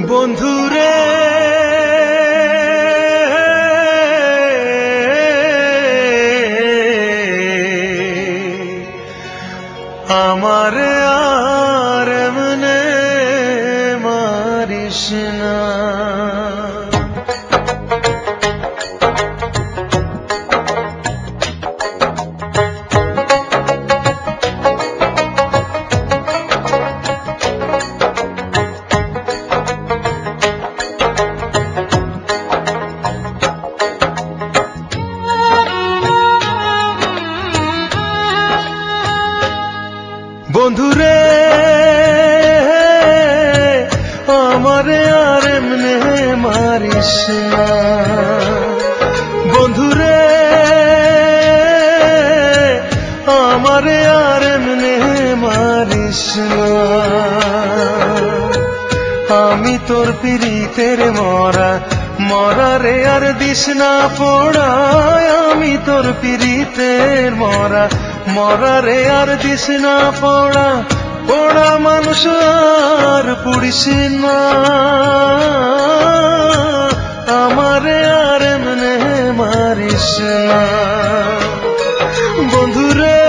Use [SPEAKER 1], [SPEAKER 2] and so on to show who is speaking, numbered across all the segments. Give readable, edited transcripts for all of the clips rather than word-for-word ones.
[SPEAKER 1] বন্ধুরে আমার আর মনে মারিস না। বন্ধুরে আমারে আর এমনে মারিস না। বন্ধুরে আমারে আর এমনে মারিস না। আমি তোর পিরিতের মরা মরারে আর দিস না পোড়া। আমি তোর পিরিতের মরা মরারে আর দিস না পোড়া। পোড়া মানুষ আর পুড়িস না। আমারে আর এমনে মারিস না। বন্ধুরে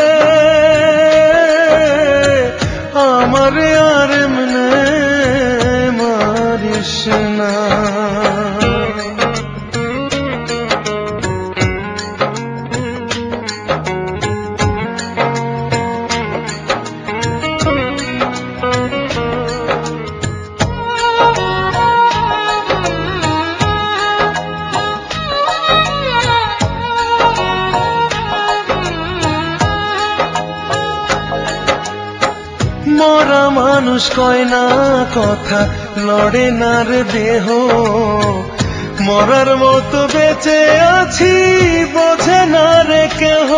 [SPEAKER 1] আমারে আর এমনে মারিস না। মরা মানুষ কয় না কথা, লড়ে না রে দেহ। মরার মতো বেঁচে আছি বোঝে না রে কেহ।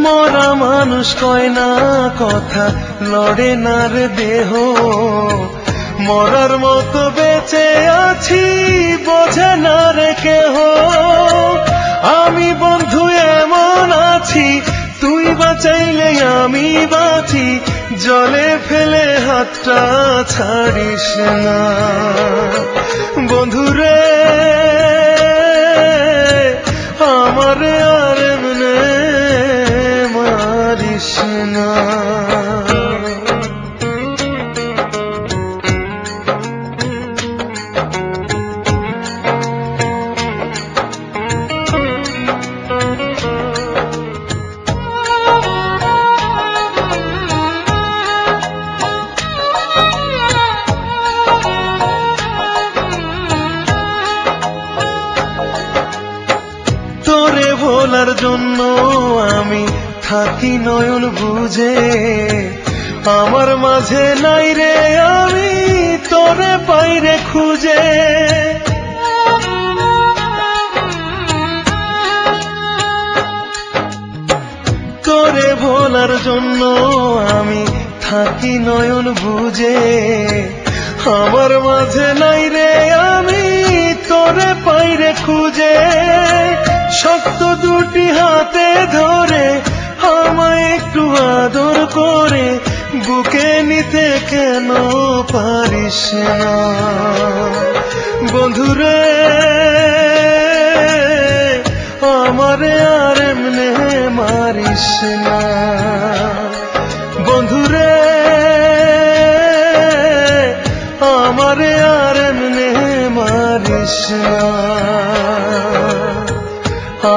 [SPEAKER 1] মরা মানুষ কয় না কথা, লড়ে না রে দেহ। মরার মতো বেঁচে আছি বোঝে না রে কেহ। আমি বন্ধু এমন আছি, তুই বাঁচাইলে আমি বাঁচি। জলে ফেলে হাতটা ছাড়িস না। বন্ধুরে আমারে আর এমনে মারিস না। তোরে ভোলার জন্য আমি থাকি নয়ন বুঝে। আমার মাঝে নাই রে আমি তোরে পাইরে খুঁজে। তোরে ভোলার জন্য আমি থাকি নয়ন বুঝে। আমার মাঝে নাই রে আমি তোরে পাইরে খুঁজে। শক্ত দুটি হাতে ধরে আমায় একটু আদর করে বুকে নিতে কেন পারিস না। বন্ধুরে আমারে আর এমনে মারিস না। বন্ধুরে আমারে আর এমনে মারিস না।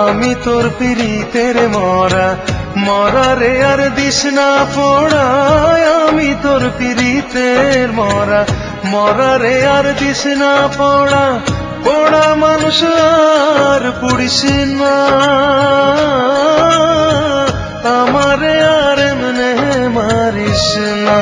[SPEAKER 1] আমি তোর পিরিতের মরা মরারে আর দিস না পোড়া। আমি তোর পিরিতের মরা মরারে আর দিস না পোড়া। পোড়া মানুষ আর পুড়িস না। আমারে আর এমনে মারিস না।